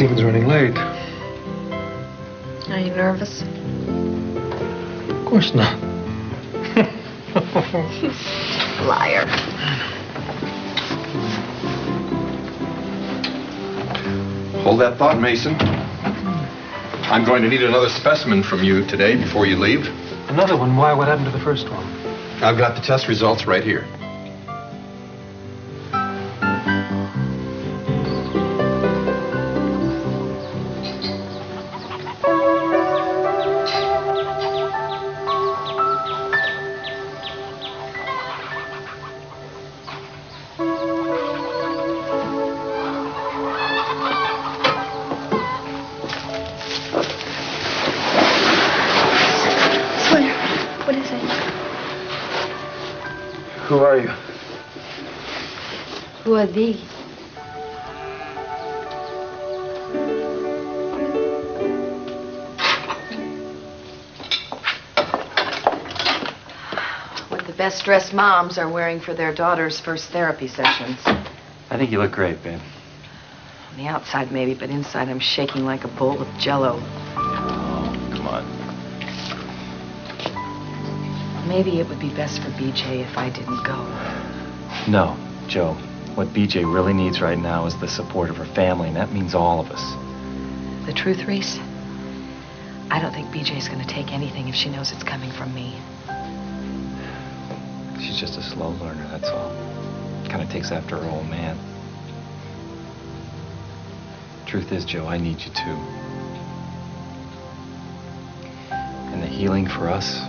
Stephen's running late. Are you nervous? Of course not. Liar. Hold that thought, Mason. I'm going to need another specimen from you today before you leave. Another one? Why? What happened to the first one? I've got the test results right here. Who are you? Who are thee? What the best-dressed moms are wearing for their daughters' first therapy sessions. I think you look great, babe. On the outside, maybe, but inside I'm shaking like a bowl of Jell-O. Oh, come on. Maybe it would be best for BJ if I didn't go. No, Joe. What BJ really needs right now is the support of her family, and that means all of us. The truth, Rhys? I don't think BJ's gonna take anything if she knows it's coming from me. She's just a slow learner, that's all. Kind of takes after her old man. Truth is, Joe, I need you too. And the healing for us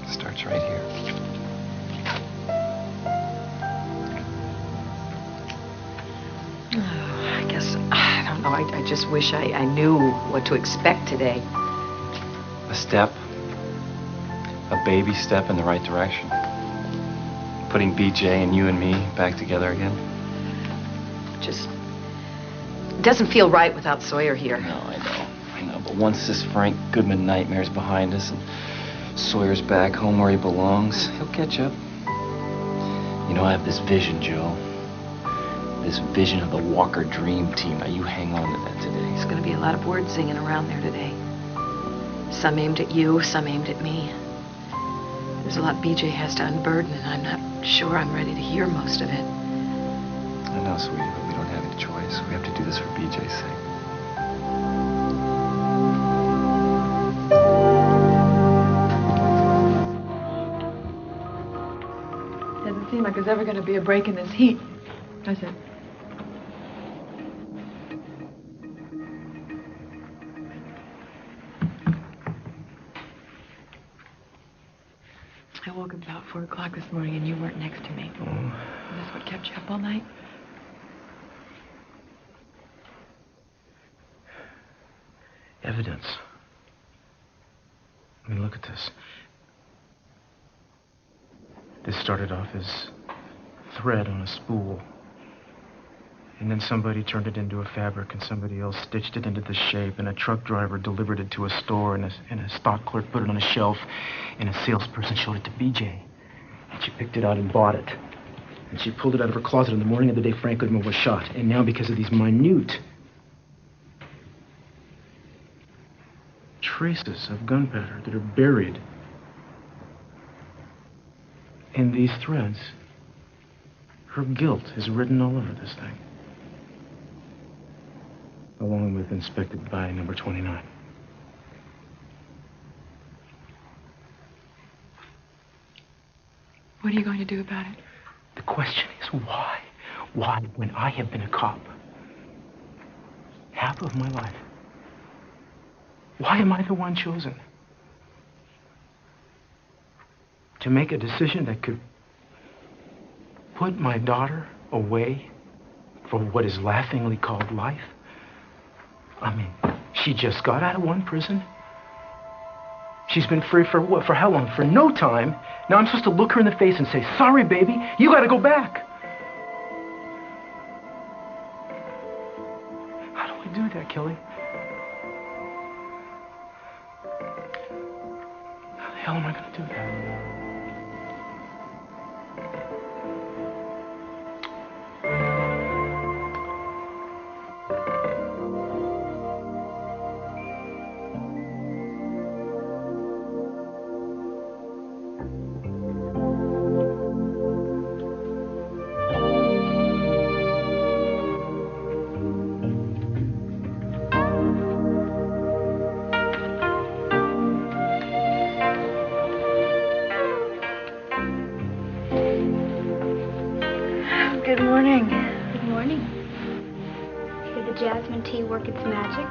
starts right here. Oh, I guess, I don't know, I just wish I knew what to expect today. A step, a baby step in the right direction. Putting BJ and you and me back together again. Just, it doesn't feel right without Sawyer here. No, I know, but once this Frank Goodman nightmare's behind us and Sawyer's back home where he belongs, he'll catch up. You know, I have this vision, Joe. This vision of the Walker Dream Team. Now, you hang on to that today. There's going to be a lot of words singing around there today. Some aimed at you, some aimed at me. There's a lot BJ has to unburden, and I'm not sure I'm ready to hear most of it. I know, sweetie, but we don't have any choice. We have to do this for BJ's sake. Doesn't seem like there's ever going to be a break in this heat, does it? I woke up about 4 o'clock this morning and you weren't next to me. Oh. And that's what kept you up all night? Evidence. I mean, look at this. This started off as thread on a spool. And then somebody turned it into a fabric, and somebody else stitched it into the shape, and a truck driver delivered it to a store, and a stock clerk put it on a shelf, and a salesperson showed it to BJ. And she picked it out and bought it. And she pulled it out of her closet on the morning of the day Frank Goodman was shot. And now, because of these minute traces of gunpowder that are buried in these threads, her guilt is written all over this thing. Along with inspected by number 29. What are you going to do about it? The question is why? Why, when I have been a cop half of my life, why am I the one chosen to make a decision that could put my daughter away for what is laughingly called life? I mean, she just got out of one prison. She's been free for what? For how long? For no time. Now I'm supposed to look her in the face and say, sorry, baby, you gotta go back. How do I do that, Kelly? How the hell am I gonna do that? lemon tea work its magic?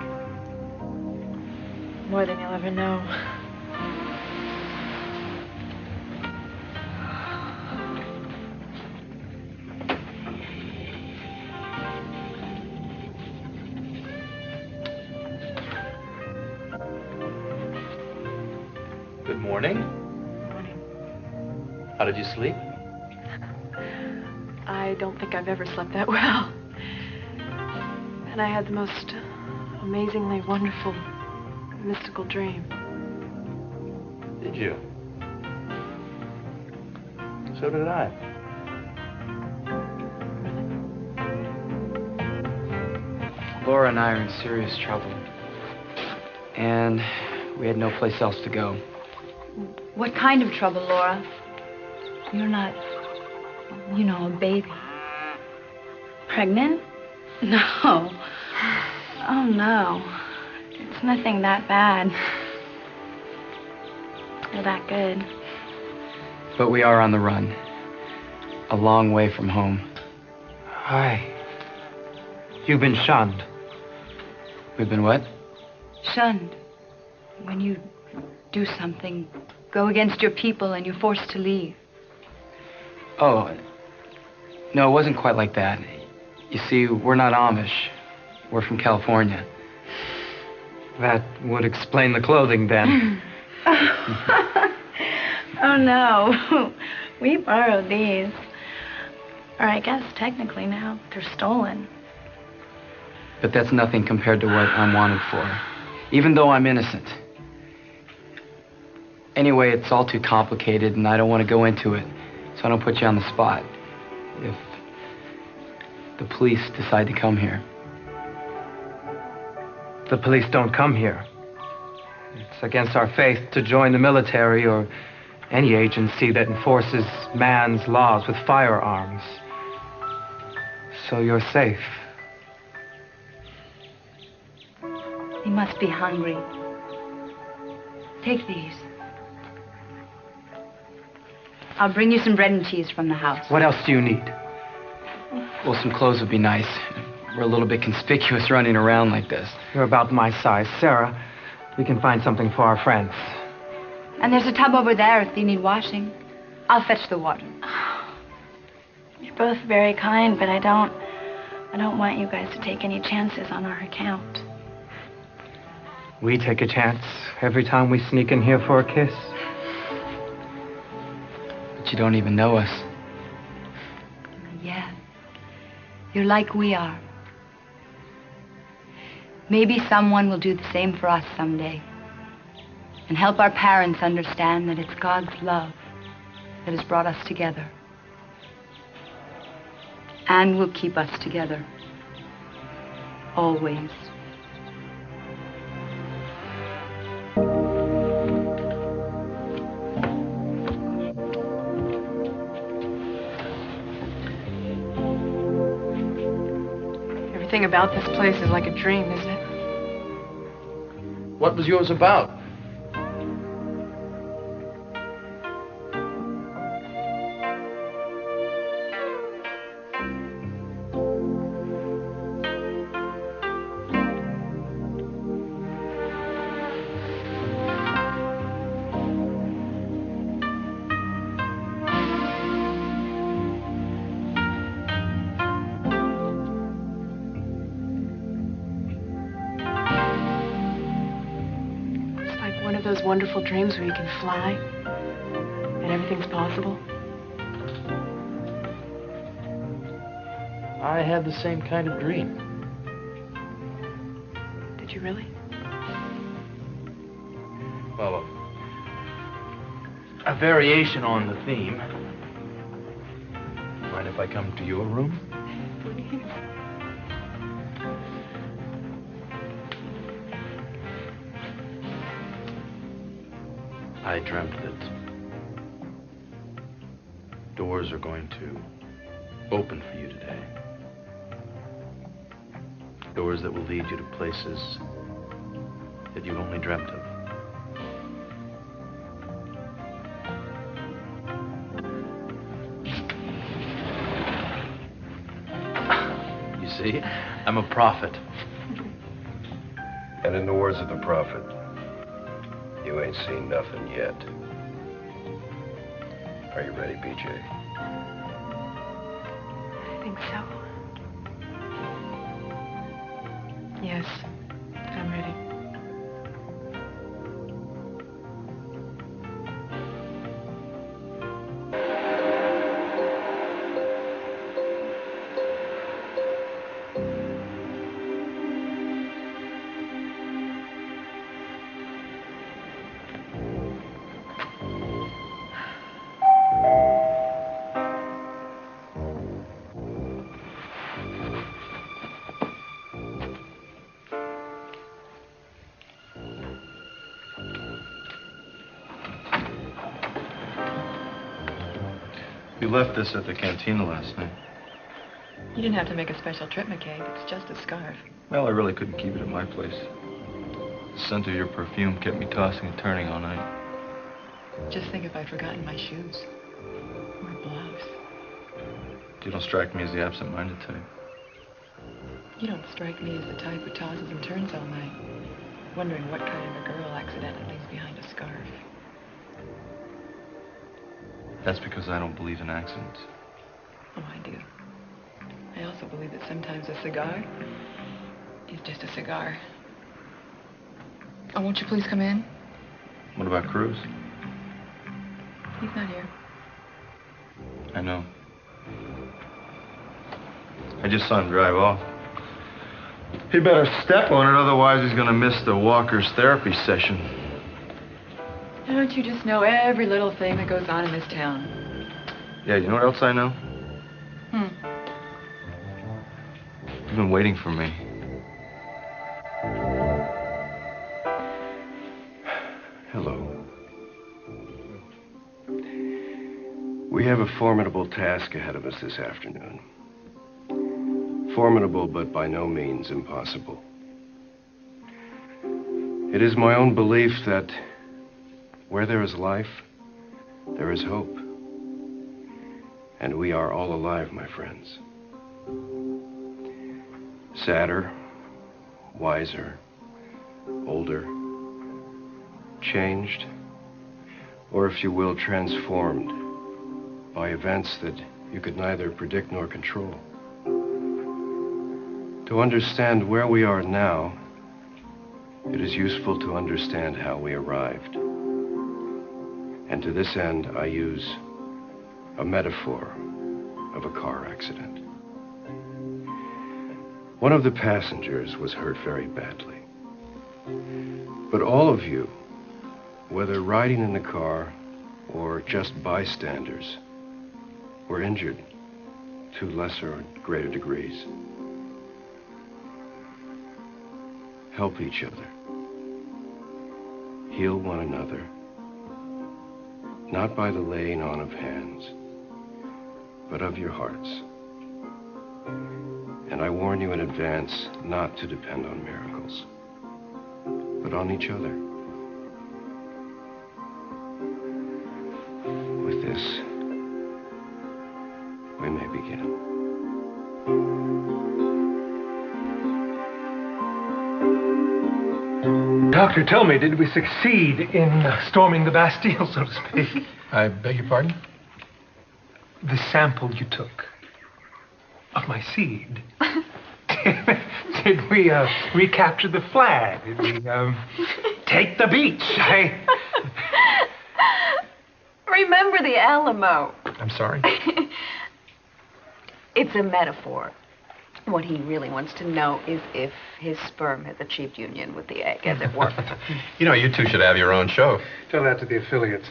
More than you'll ever know. Good morning. Morning. How did you sleep? I don't think I've ever slept that well. And I had the most amazingly wonderful, mystical dream. Did you? So did I. Laura and I are in serious trouble. And we had no place else to go. What kind of trouble, Laura? You're not, you know, a baby. Pregnant? No. Oh, no. It's nothing that bad. Or that good. But we are on the run. A long way from home. Hi. You've been shunned. We've been what? Shunned. When you do something, go against your people and you're forced to leave. Oh, no, it wasn't quite like that. You see, we're not Amish. We're from California. That would explain the clothing then. Oh, no. We borrowed these. Or I guess technically now they're stolen. But that's nothing compared to what I'm wanted for, even though I'm innocent. Anyway, it's all too complicated, and I don't want to go into it, so I don't put you on the spot. If the police decide to come here. The police don't come here. It's against our faith to join the military or any agency that enforces man's laws with firearms. So you're safe. You must be hungry. Take these. I'll bring you some bread and cheese from the house. What else do you need? Well, some clothes would be nice. We're a little bit conspicuous running around like this. You're about my size. Sarah, we can find something for our friends. And there's a tub over there if you need washing. I'll fetch the water. You're both very kind, but I don't want you guys to take any chances on our account. We take a chance every time we sneak in here for a kiss. But you don't even know us. Yeah. You're like we are. Maybe someone will do the same for us someday. And help our parents understand that it's God's love that has brought us together. And will keep us together. Always. Everything about this place is like a dream, isn't it? What was yours about? Those wonderful dreams where you can fly and everything's possible. I had the same kind of dream. Did you really? Well, a variation on the theme. Mind if I come to your room? Please. I dreamt that doors are going to open for you today. Doors that will lead you to places that you only dreamt of. You see, I'm a prophet. And in the words of the prophet, you ain't seen nothing yet. Are you ready, BJ? I think so. Yes, I'm ready. You left this at the cantina last night. You didn't have to make a special trip, McCabe. It's just a scarf. Well, I really couldn't keep it at my place. The scent of your perfume kept me tossing and turning all night. Just think if I'd forgotten my shoes. Or gloves. You don't strike me as the absent-minded type. You don't strike me as the type who tosses and turns all night, wondering what kind of a girl accidentally leaves behind a scarf. That's because I don't believe in accidents. Oh, I do. I also believe that sometimes a cigar is just a cigar. Oh, won't you please come in? What about Cruz? He's not here. I know. I just saw him drive off. He better step on it, otherwise he's gonna miss the walker's therapy session. Don't you just know every little thing that goes on in this town? Yeah, you know what else I know? You've been waiting for me. Hello. We have a formidable task ahead of us this afternoon. Formidable, but by no means impossible. It is my own belief that where there is life, there is hope. And we are all alive, my friends. Sadder, wiser, older, changed, or if you will, transformed by events that you could neither predict nor control. To understand where we are now, it is useful to understand how we arrived. And to this end, I use a metaphor of a car accident. One of the passengers was hurt very badly. But all of you, whether riding in the car or just bystanders, were injured to lesser or greater degrees. Help each other. Heal one another. Not by the laying on of hands, but of your hearts. And I warn you in advance not to depend on miracles, but on each other. With this, we may begin. Doctor, tell me, did we succeed in storming the Bastille, so to speak? I beg your pardon? The sample you took of my seed. Did we recapture the flag? Did we take the beach? Remember the Alamo. I'm sorry? It's a metaphor. What he really wants to know is if his sperm has achieved union with the egg, as it were. You know, you two should have your own show. Tell that to the affiliates.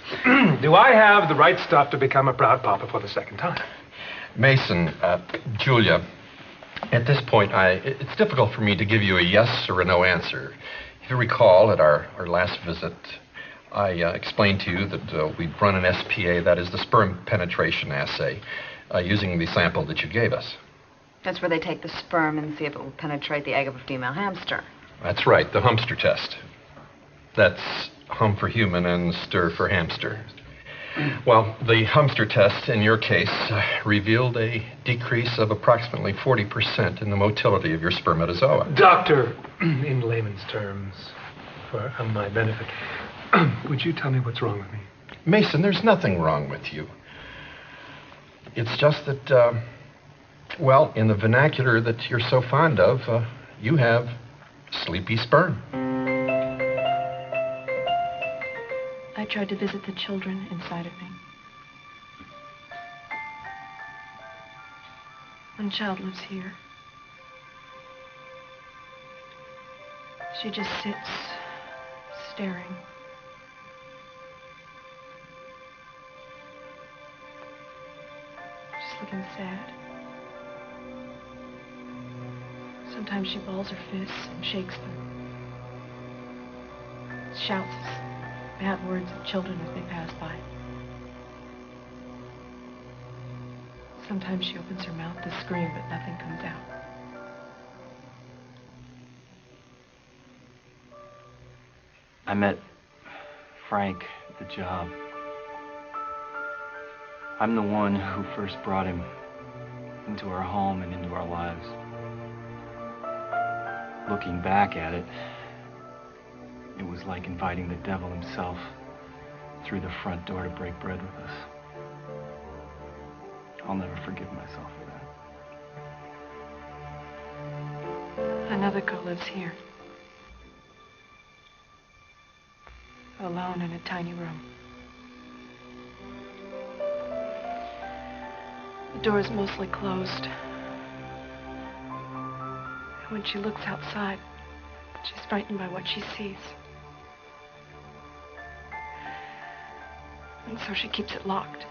Do I have the right stuff to become a proud papa for the second time? Meyson, Julia, at this point, it's difficult for me to give you a yes or a no answer. If you recall, at our last visit, I explained to you that we'd run an SPA, that is the sperm penetration assay, using the sample that you gave us. That's where they take the sperm and see if it will penetrate the egg of a female hamster. That's right, the Humster test. That's hum for human and stir for hamster. Well, the Humster test in your case revealed a decrease of approximately 40% in the motility of your spermatozoa. Doctor, in layman's terms, for my benefit, would you tell me what's wrong with me? Mason, there's nothing wrong with you. It's just that, well, in the vernacular that you're so fond of, you have sleepy sperm. I tried to visit the children inside of me. One child lives here. She just sits, staring. Just looking sad. Sometimes she balls her fists and shakes them. Shouts bad words at children as they pass by. Sometimes she opens her mouth to scream, but nothing comes out. I met Frank at the job. I'm the one who first brought him into our home and into our lives. Looking back at it, it was like inviting the devil himself through the front door to break bread with us. I'll never forgive myself for that. Another girl lives here. Alone in a tiny room. The door is mostly closed. And when she looks outside, she's frightened by what she sees. And so she keeps it locked.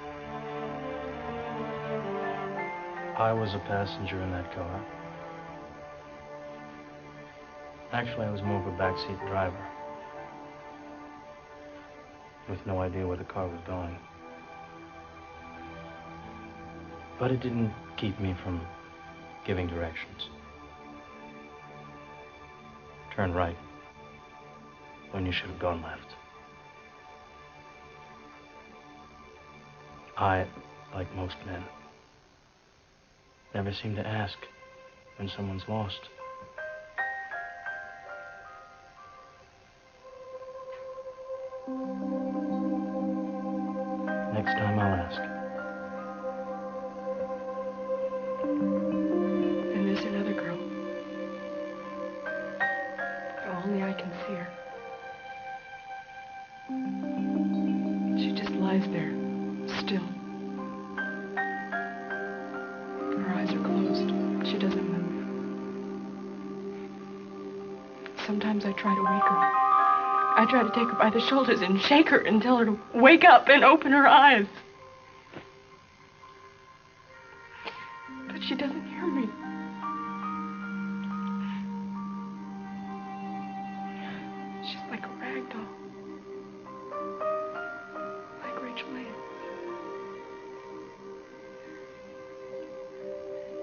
I was a passenger in that car. Actually, I was more of a backseat driver, with no idea where the car was going. But it didn't keep me from giving directions. Turn right when you should have gone left. I, like most men, never seem to ask when someone's lost. Next time I'll ask. And there's another girl. Only I can see her. She just lies there, still. Her eyes are closed. She doesn't move. Sometimes I try to wake her. I try to take her by the shoulders and shake her and tell her to wake up and open her eyes. But she doesn't hear me. She's like a rag doll. Like Rachel Ann.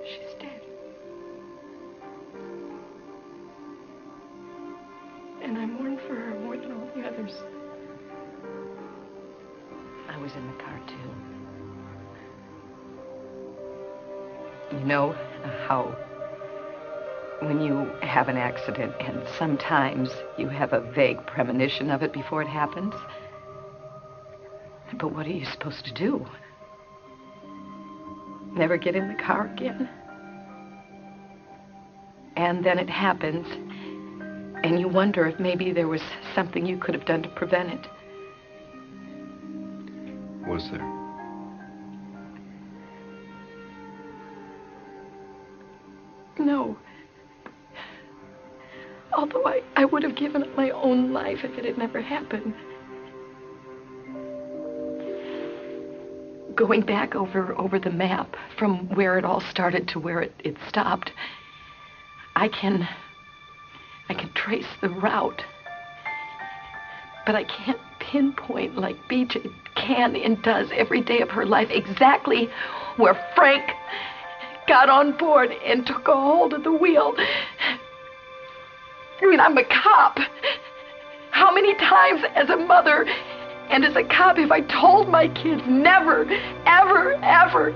She's dead. And I mourn for her more than all the others. I was in the car, too. You know how when you have an accident and sometimes you have a vague premonition of it before it happens? But what are you supposed to do? Never get in the car again? And then it happens, and you wonder if maybe there was something you could have done to prevent it. Was there? No. Although I would have given up my own life if it had never happened. Going back over the map from where it all started to where it stopped, I can trace the route. But I can't pinpoint like БиДжей can and does every day of her life exactly where Frank got on board and took a hold of the wheel. I mean, I'm a cop. How many times as a mother And as a cop, if I told my kids never, ever, ever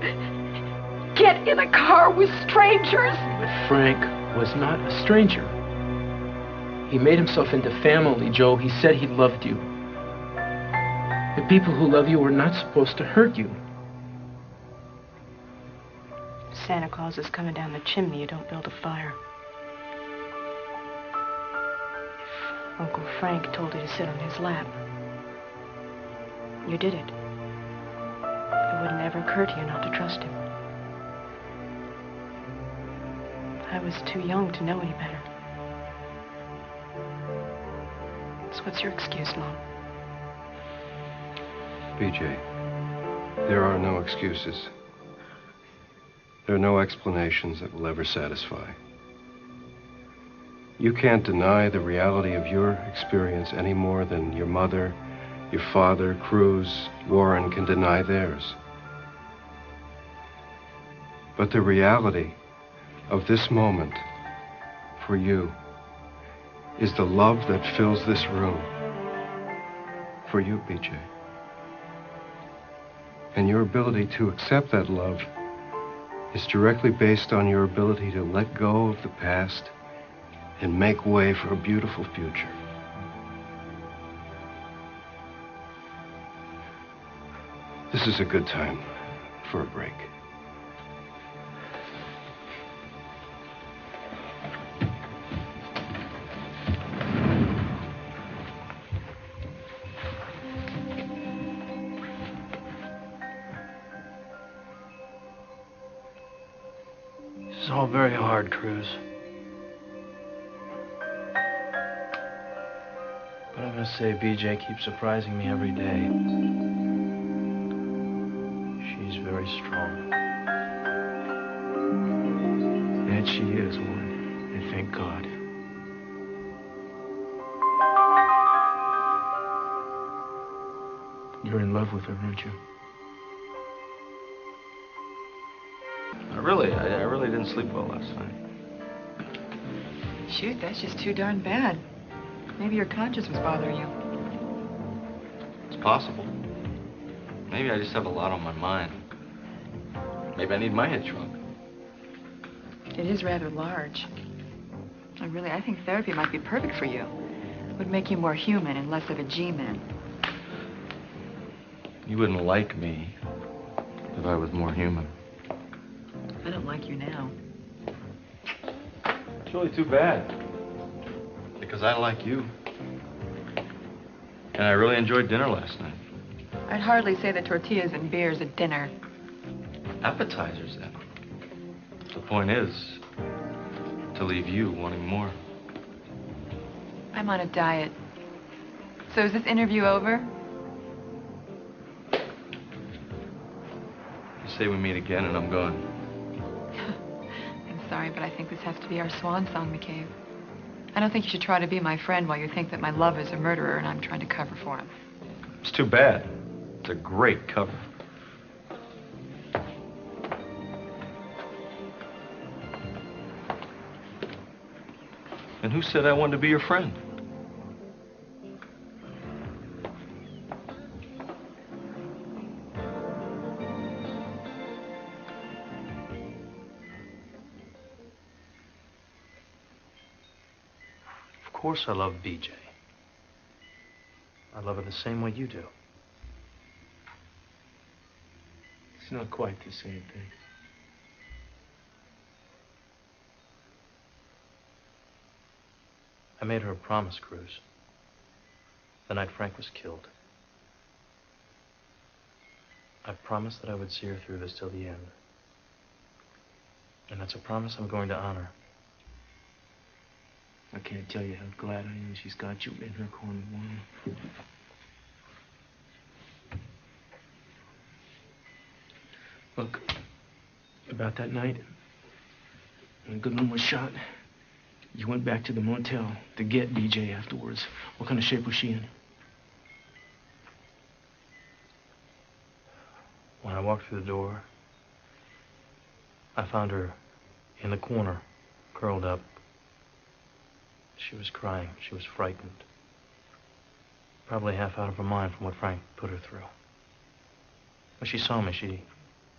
get in a car with strangers. But Frank was not a stranger. He made himself into family, Joe. He said he loved you. The people who love you are not supposed to hurt you. Santa Claus is coming down the chimney. You don't build a fire. If Uncle Frank told you to sit on his lap, you did it. It wouldn't ever occur to you not to trust him. I was too young to know any better. So what's your excuse, Mom? BJ, there are no excuses. There are no explanations that will ever satisfy. You can't deny the reality of your experience any more than your mother, your father, Cruz, Warren can deny theirs. But the reality of this moment for you is the love that fills this room. For you, BJ. And your ability to accept that love is directly based on your ability to let go of the past and make way for a beautiful future. This is a good time for a break. It's all very hard, Cruz. But I'm gonna say BJ keeps surprising me every day. She's very strong. And she is, Warren. And thank God. You're in love with her, aren't you? I really didn't sleep well last night. Shoot, that's just too darn bad. Maybe your conscience was bothering you. It's possible. Maybe I just have a lot on my mind. Maybe I need my head shrunk. It is rather large. I think therapy might be perfect for you. It would make you more human and less of a G-man. You wouldn't like me if I was more human. I don't like you now. It's really too bad. Because I like you. And I really enjoyed dinner last night. I'd hardly say that tortillas and beer is a dinner. Appetizers, then. The point is to leave you wanting more. I'm on a diet. So is this interview over? You say we meet again and I'm gone. I'm sorry, but I think this has to be our swan song, McCabe. I don't think you should try to be my friend while you think that my love is a murderer and I'm trying to cover for him. It's too bad. It's a great cover. And who said I wanted to be your friend? Of course I love BJ. I love her the same way you do. It's not quite the same thing. I made her a promise, Cruz. The night Frank was killed. I promised that I would see her through this till the end. And that's a promise I'm going to honor. I can't tell you how glad I am she's got you in her corner, Warren. Look, about that night, when Goodman was shot, you went back to the motel to get BJ afterwards. What kind of shape was she in? When I walked through the door, I found her in the corner, curled up. She was crying. She was frightened. Probably half out of her mind from what Frank put her through. When she saw me, she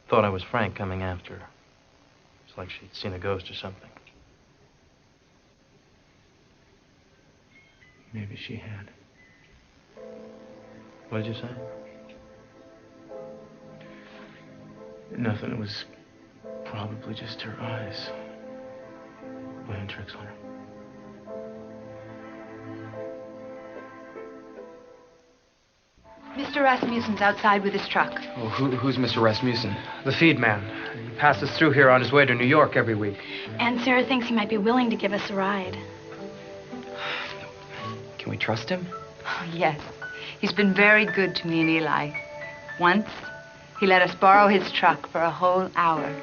thought I was Frank coming after her. It's like she'd seen a ghost or something. Maybe she had. What did you say? Nothing. It was probably just her eyes playing tricks on her. Mr. Rasmussen's outside with his truck. Oh, who's Mr. Rasmussen? The feed man. He passes through here on his way to New York every week. And Sarah thinks he might be willing to give us a ride. Can we trust him? Oh, yes. He's been very good to me and Eli. Once, he let us borrow his truck for a whole hour.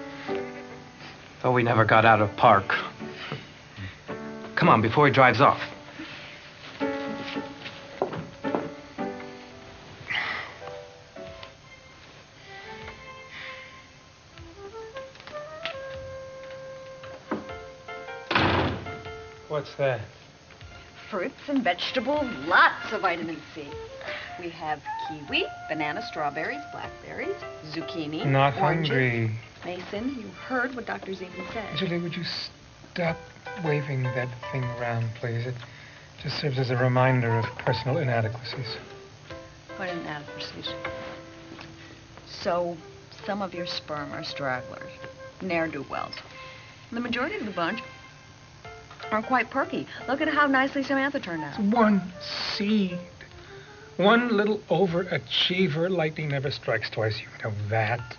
Though we never got out of park. Come on, before he drives off. What's that? Fruits and vegetables, lots of vitamin C. We have kiwi, banana, strawberries, blackberries, zucchini, Not oranges. hungry. Mason, you heard what Dr. Zeman said. Julie, would you stop waving that thing around, please? It just serves as a reminder of personal inadequacies. What inadequacies? So, some of your sperm are stragglers, ne'er-do-wells. The majority of the bunch are quite perky. Look at how nicely Samantha turned out. One seed. One little overachiever. Lightning never strikes twice. You know that.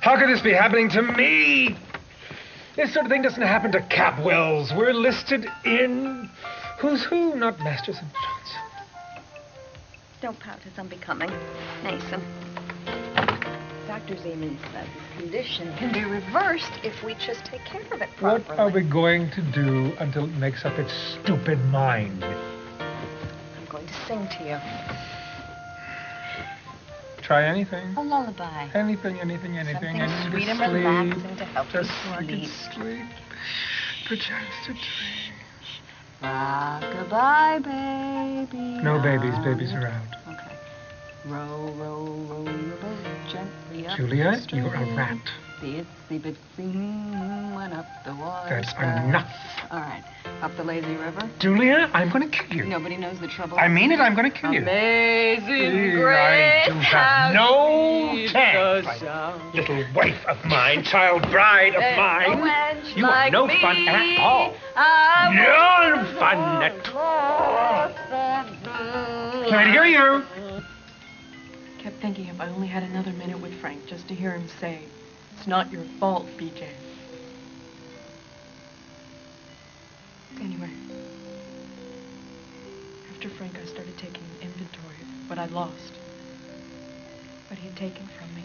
How could this be happening to me? This sort of thing doesn't happen to Capwells. We're listed in Who's Who, not Masters and Johnson. Don't pout, it's unbecoming. Mason. Dr. Zeman says this condition can be reversed if we just take care of it properly. What are we going to do until it makes up its stupid mind? I'm going to sing to you. Try anything. A lullaby. Anything. Something I need sweet to and sleep. relaxing to help Just you so I can sleep. sleep. Perchance to dream. Rock-a-bye, baby. No babies. Babies are out. Okay. Row, row, row your boat gently up Julia, the stream. you're a rat. The itsy bitsy moon went up the water. That's spout. enough. All right. Up the lazy river. Julia, I'm going to kill you. Nobody knows the trouble. I mean it, I'm going to kill you. Amazing I grace. do have no time. Little wife of mine, child bride of mine. You are no fun at all. No fun at all. Can't hear you. Kept thinking if I only had another minute with Frank just to hear him say, "It's not your fault, BJ." Anyway, after Frank, I started taking inventory of what I'd lost, what he'd taken from me.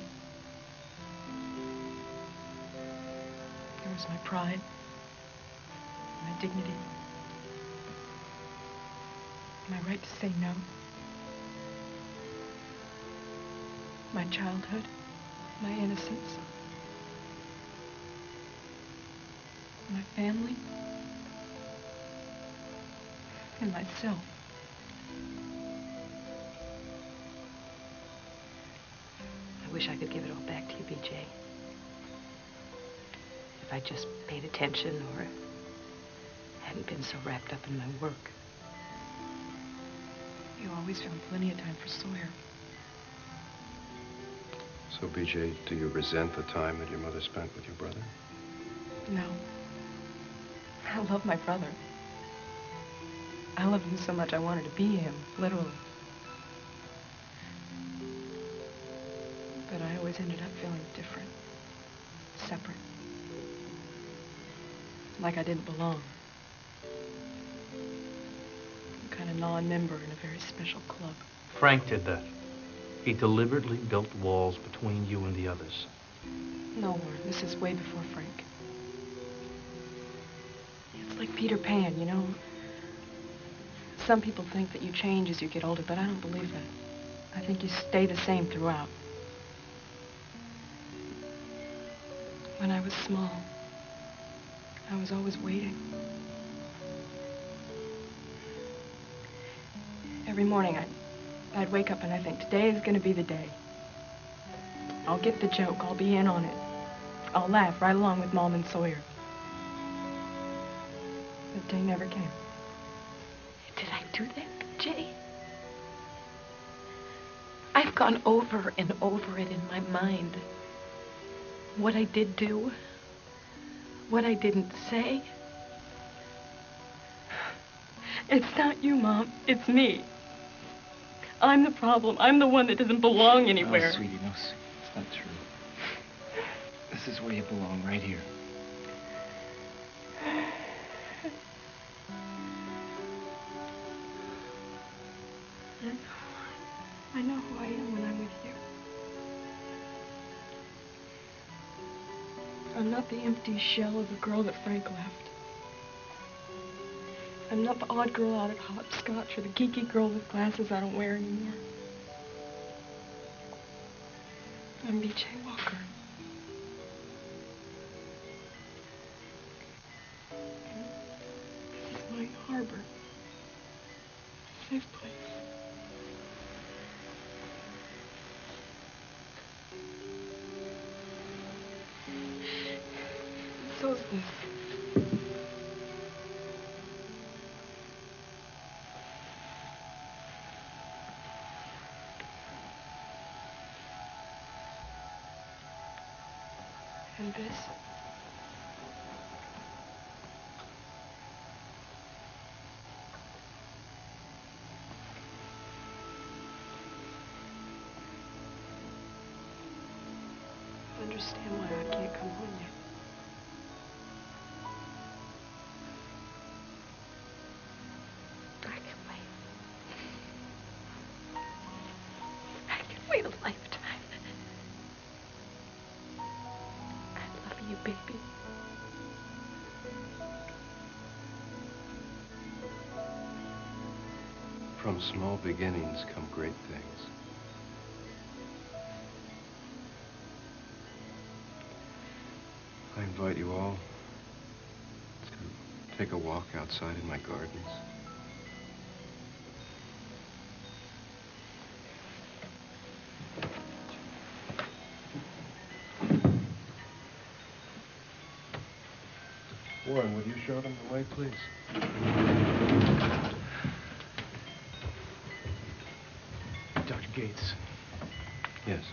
There was my pride, my dignity, my right to say no, my childhood, my innocence, my family, and myself. I wish I could give it all back to you, BJ. If I just paid attention or hadn't been so wrapped up in my work. You always found plenty of time for Sawyer. So, BJ, do you resent the time that your mother spent with your brother? No. I love my brother. I love him so much I wanted to be him, literally. But I always ended up feeling different, separate. Like I didn't belong. Some kind of non-member in a very special club. Frank did that. He deliberately built walls between you and the others. No, Warren, this is way before Frank. It's like Peter Pan, you know? Some people think that you change as you get older, but I don't believe that. I think you stay the same throughout. When I was small, I was always waiting. Every morning I'd wake up and I think, today is going to be the day. I'll get the joke. I'll be in on it. I'll laugh right along with Mom and Sawyer. That day never came. Did I do that, Jay? I've gone over and over it in my mind. What I did do, what I didn't say. It's not you, Mom. It's me. I'm the problem. I'm the one that doesn't belong anywhere. No, sweetie, no, it's not true. This is where you belong, right here. I know who I am when I'm with you. I'm not the empty shell of the girl that Frank left. I'm not the odd girl out at hopscotch or the geeky girl with glasses I don't wear anymore. I'm B.J. Walker. This is my harbor. Safe place. So is this. And this. Understand why I can't come home yet. I can wait. I can wait a lifetime. I love you, baby. From small beginnings come great things. I invite you all to take a walk outside in my gardens. Warren, would you show them the way, please? Dr. Gates. Yes.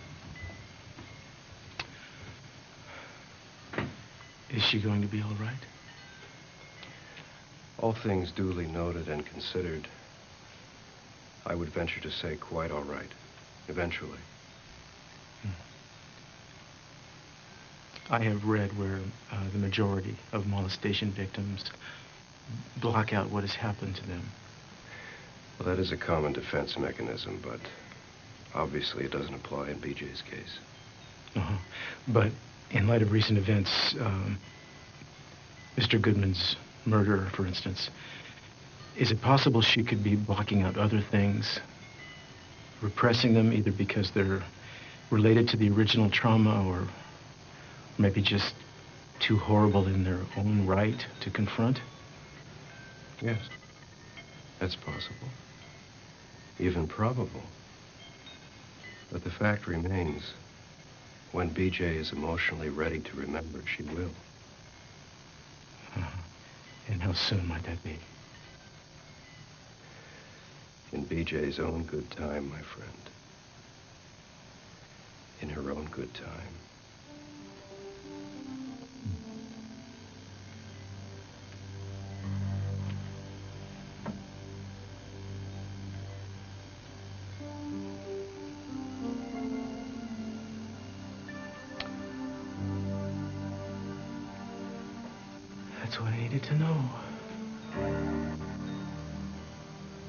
Is she going to be all right? All things duly noted and considered, I would venture to say quite all right, eventually. I have read where the majority of molestation victims block out what has happened to them. Well, that is a common defense mechanism, but obviously it doesn't apply in BJ's case. But in light of recent events, Mr. Goodman's murder, for instance, is it possible she could be blocking out other things, repressing them either because they're related to the original trauma or maybe just too horrible in their own right to confront? Yes, that's possible. Even probable. But the fact remains, when BJ is emotionally ready to remember, she will. And how soon might that be? In BJ's own good time, my friend. In her own good time. That's what I needed to know.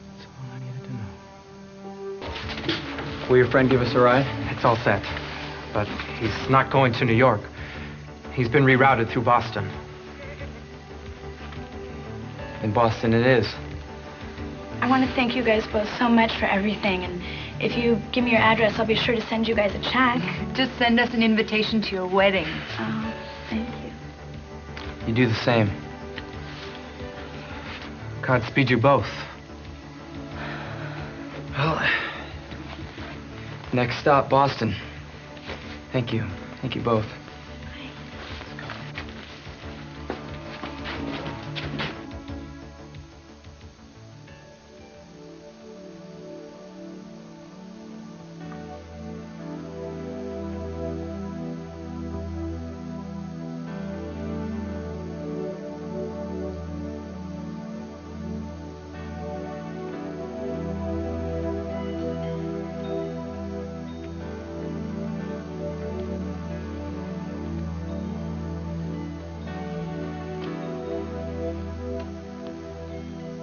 That's all I needed to know. Will your friend give us a ride? It's all set. But he's not going to New York. He's been rerouted through Boston. In Boston it is. I want to thank you guys both so much for everything. And if you give me your address, I'll be sure to send you guys a check. Just send us an invitation to your wedding. Oh, thank you. You do the same. Godspeed you both. Next stop, Boston. Thank you. Thank you both.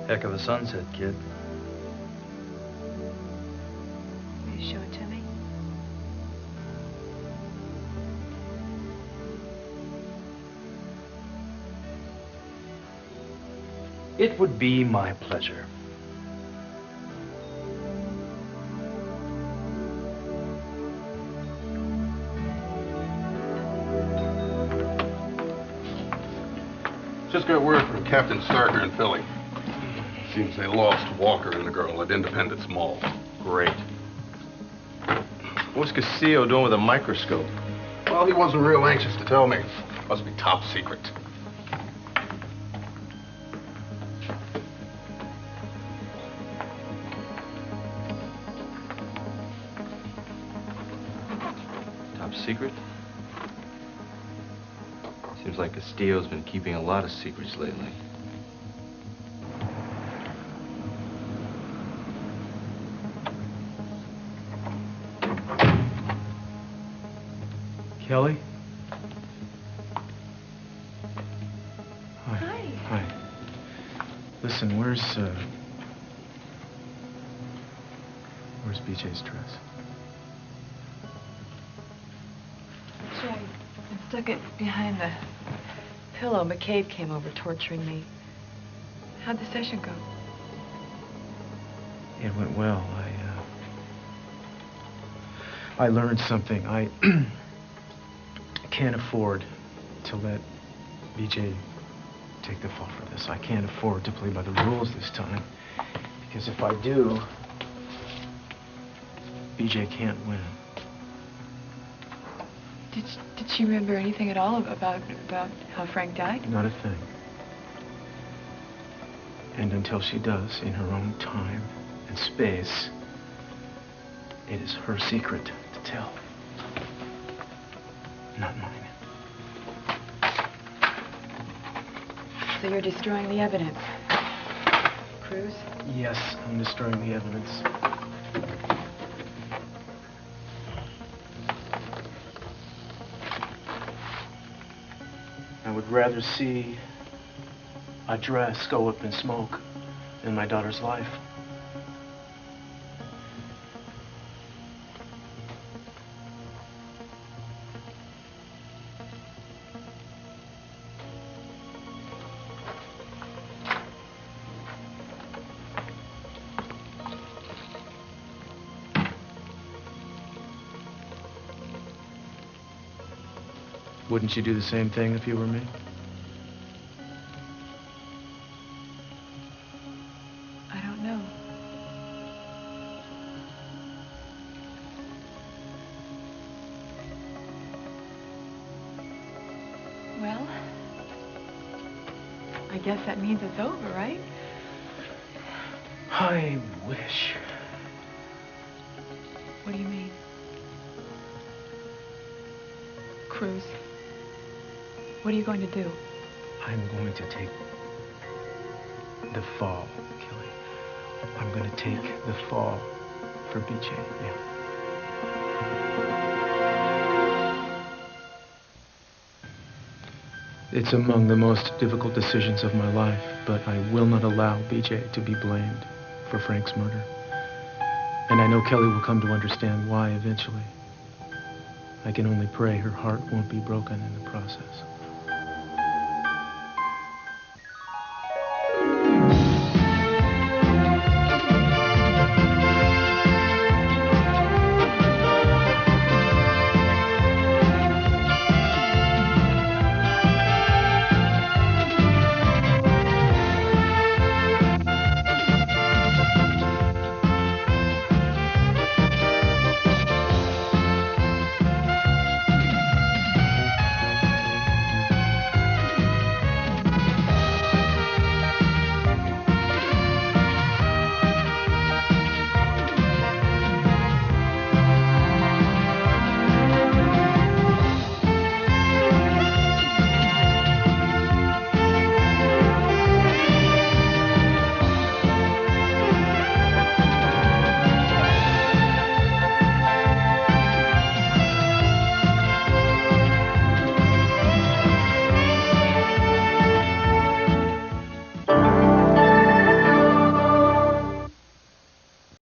Heck of a sunset, kid. Will you show it to me? It would be my pleasure. Just got word from Captain Starker in Philly. Seems they lost Walker and the girl at Independence Mall. Great. What's Castillo doing with a microscope? Well, he wasn't real anxious to tell me. Must be top secret. Top secret? Seems like Castillo's been keeping a lot of secrets lately. Kelly? Hi. Hi. Listen, where's BJ's dress? Sure, I stuck it behind the pillow. McCabe came over torturing me. How'd the session go? It went well. I learned something. I can't afford to let BJ take the fall for this. I can't afford to play by the rules this time. Because if I do, BJ can't win. Did she remember anything at all about how Frank died? Not a thing. And until she does, in her own time and space, it is her secret to tell. Not mine. So you're destroying the evidence. Cruz? Yes, I'm destroying the evidence. I would rather see a dress go up in smoke than my daughter's life. Wouldn't you do the same thing if you were me? I don't know. Well, I guess that means it's over, right? I wish. What do you mean? Cruz, what are you going to do? I'm going to take the fall, Kelly. I'm going to take the fall for BJ, yeah. It's among the most difficult decisions of my life, but I will not allow BJ to be blamed for Frank's murder. And I know Kelly will come to understand why eventually. I can only pray her heart won't be broken in the process.